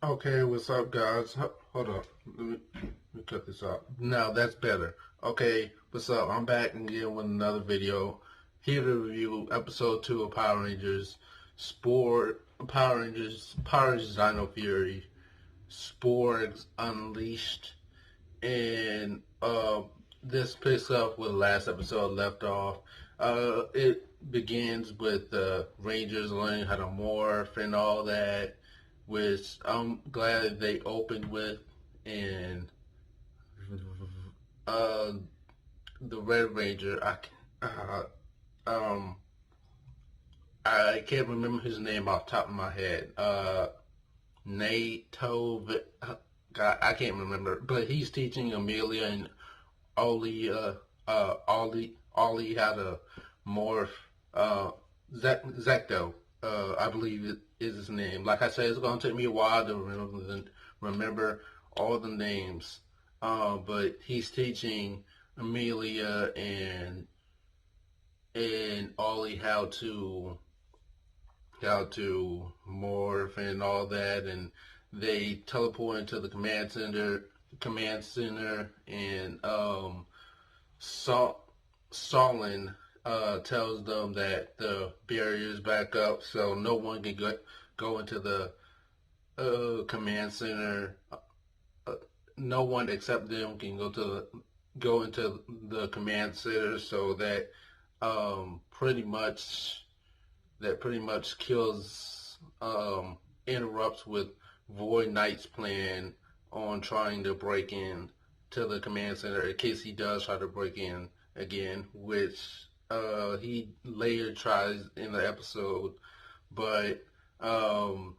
Okay, what's up, guys? Hold up. Let me cut this out. Now that's better. Okay, what's up? I'm back again with another video. Here to review episode 2 of Power Rangers Dino Fury, Sporix Unleashed, and this picks up where the last episode left off. It begins with the Rangers learning how to morph and all that, which I'm glad they opened with, and uh, the Red Ranger. Uh, um, I can't remember his name off the top of my head. Nato. God, I can't remember, but he's teaching Amelia and Ollie, Ollie how to morph. Uh, Zecto, I believe it is his name. Like I said, it's gonna take me a while to remember all the names. But he's teaching Amelia and Ollie how to morph and all that, and they teleport into the command center, and Solin tells them that the barrier is back up, so no one can go into the command center. Uh, no one except them can go into the command center, so that um, pretty much pretty much kills interrupts with Void Knight's plan on trying to break in to the command center in case he does try to break in again, which he later tries in the episode. But um,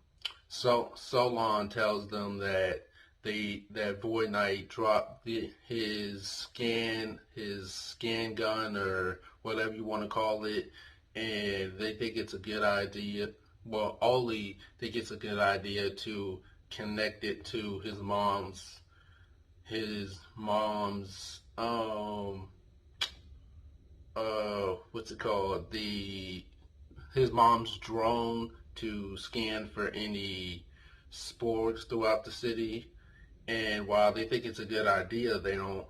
Solon tells them that that Void Knight dropped his scan gun, or whatever you want to call it, and they think it's a good idea. Well, Ollie think it's a good idea to connect it to his mom's what's it called, the his mom's drone, to scan for any sports throughout the city. And while they think it's a good idea, they don't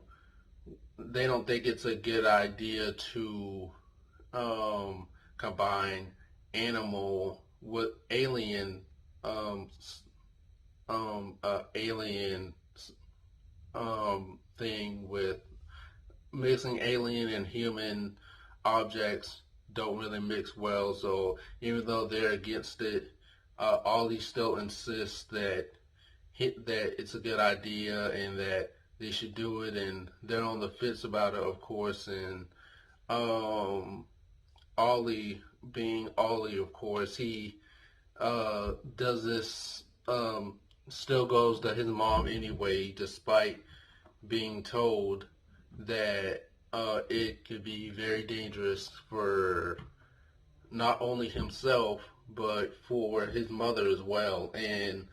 think it's a good idea to um, combine animal with um, alien thing with mixing alien and human objects don't really mix well. So even though they're against it, Ollie still insists that it's a good idea and that they should do it, and they're on the fence about it, of course. And um, Ollie, being Ollie, of course, he does this. Still goes to his mom anyway, despite being told that it could be very dangerous for not only himself but for his mother as well. And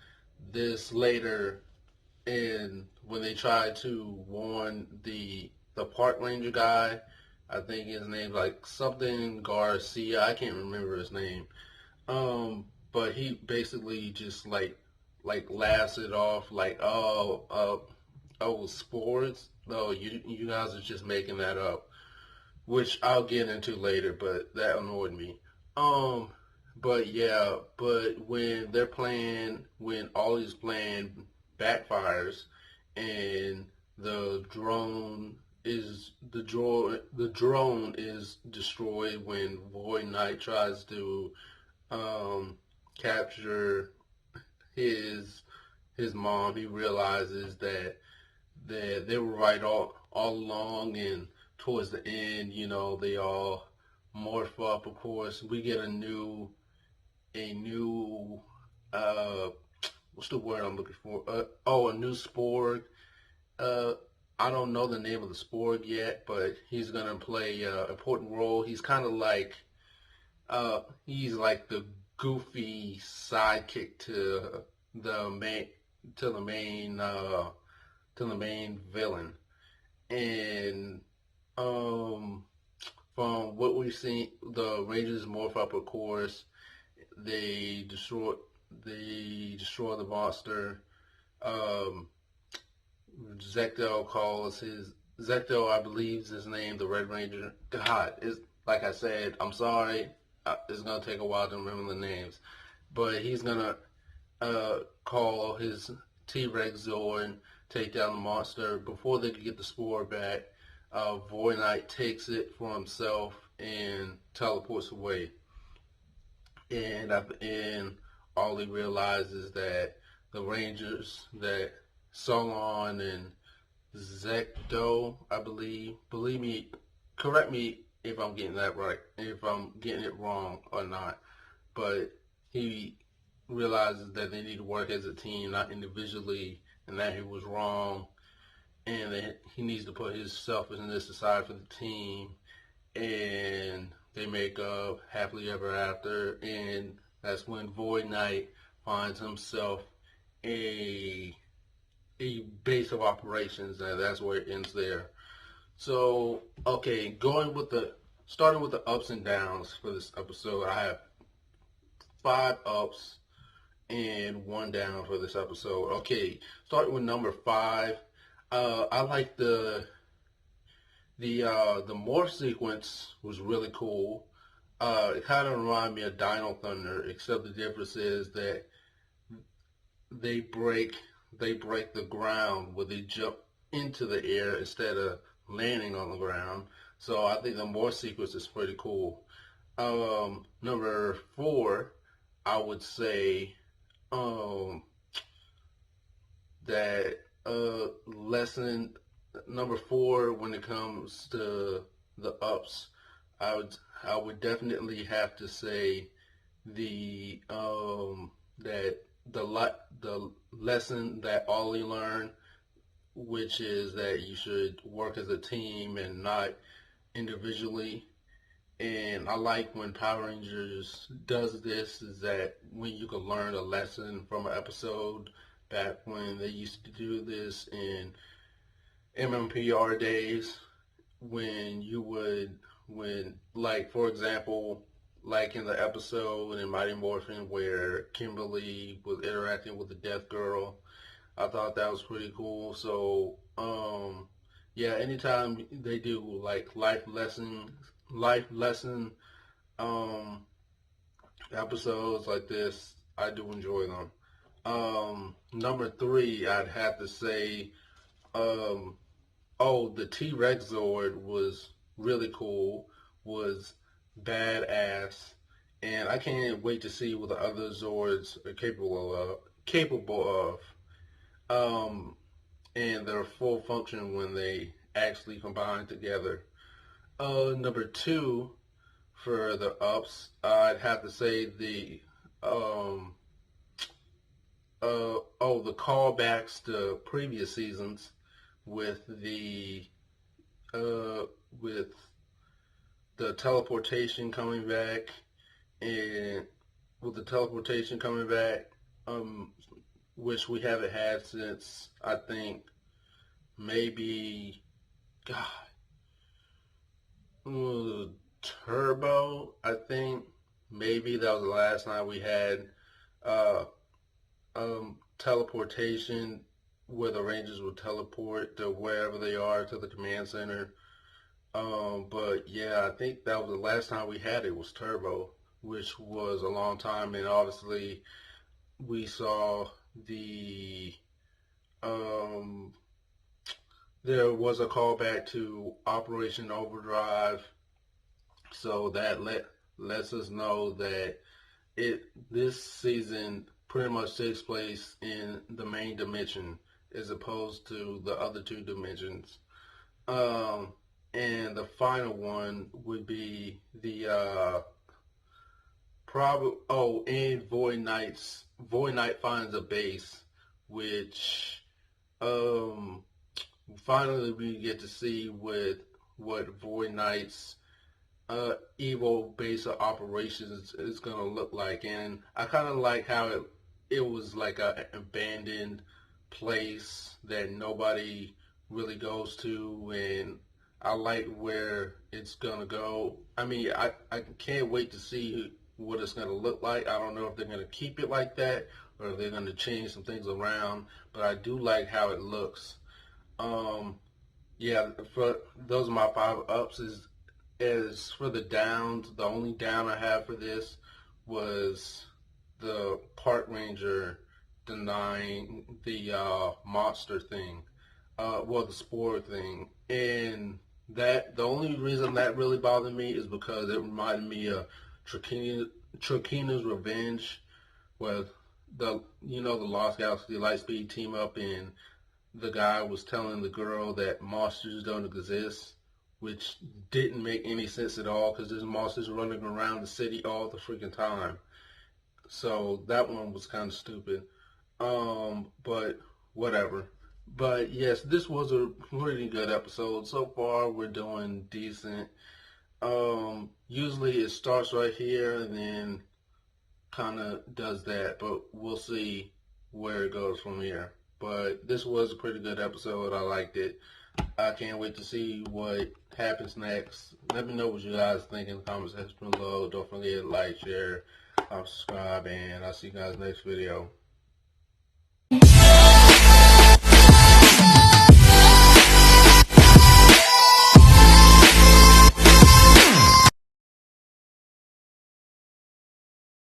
this later, and when they try to warn the park ranger guy, I think his name like something Garcia. I can't remember his name. But he basically just like laughs it off, like, oh, sports. No, you guys are just making that up, which I'll get into later. But that annoyed me. Um, but yeah, but when Ollie's plan backfires, and the drone is destroyed when Void Knight tries to um, capture his his mom. He realizes that they were right all along, and towards the end, they all morph up. Of course, we get a new uh, what's the word I'm looking for? A new Sporg. Uh, I don't know the name of the Sporg yet, but he's gonna play an important role. He's like the goofy sidekick the main to the main to the main villain. And um, from what we've seen, the Rangers morph up, of course. They destroy they destroy the monster. Um, Zecto, I believe is his name, the Red Ranger. God, it's like I said, I'm sorry. It's gonna take a while to remember the names, but he's gonna call his T-Rex Zord, take down the monster. Before they can get the spore back, Void Knight takes it for himself and teleports away. And at the end, all he realizes that the Rangers, that Solon and Zecto, I believe me, correct me if I'm getting that right, if I'm getting it wrong or not, but he realizes that they need to work as a team, not individually, and that he was wrong, and that he needs to put his selfishness aside for the team, and they make up happily ever after, and that's when Void Knight finds himself a base of operations, and that's where it ends there. So, okay, starting with the ups and downs for this episode, I have 5 ups and 1 down for this episode. Okay, starting with number 5, I like the morph sequence was really cool. It kind of reminded me of Dino Thunder, except the difference is that they break the ground where they jump into the air instead of landing on the ground. So I think the morph sequence is pretty cool. Number 4, I would say that lesson number 4 when it comes to the ups, I would definitely have to say the that the lesson that Ollie learned, which is that you should work as a team and not individually. And I like when Power Rangers does this, is that when you can learn a lesson from an episode, back when they used to do this in MMPR days, like, for example, like in the episode in Mighty Morphin where Kimberly was interacting with the Death Girl, I thought that was pretty cool. So, yeah, anytime they do like life lesson, episodes like this, I do enjoy them. Number 3, I'd have to say, the T-Rex Zord was really cool, was badass, and I can't wait to see what the other Zords are capable of, and their full function when they actually combine together. Number 2, for the ups, I'd have to say the callbacks to previous seasons with with the teleportation coming back, and with the teleportation coming back, which we haven't had since, I think, maybe, God, Turbo, I think. Maybe that was the last time we had uh, teleportation where the Rangers would teleport to wherever they are to the command center. But yeah, I think that was the last time we had it was Turbo, which was a long time, and obviously we saw um, there was a callback to Operation Overdrive, so that lets us know that this season pretty much takes place in the main dimension as opposed to the other 2 dimensions. And the final one would be the and Void Knight finds a base, which finally we get to see what Void Knight's evil base of operations is gonna look like. And I kind of like how it was like an abandoned place that nobody really goes to, and I like where it's gonna go. I mean, I can't wait to see what it's going to look like. I don't know if they're going to keep it like that or if they're going to change some things around, but I do like how it looks. Yeah, for those are my 5 ups. As for the downs, the only down I have for this was the park ranger denying the monster thing, the spore thing, and that the only reason that really bothered me is because it reminded me of Trakina's Revenge, where the Lost Galaxy Lightspeed team up and the guy was telling the girl that monsters don't exist, which didn't make any sense at all because there's monsters running around the city all the freaking time. So that one was kind of stupid. But whatever. But yes, this was a pretty good episode. So far, we're doing decent. Usually it starts right here and then kind of does that, but we'll see where it goes from here. But this was a pretty good episode. I liked it. I can't wait to see what happens next. Let me know what you guys think in the comment section below. Don't forget to like, share, subscribe, and I'll see you guys next video.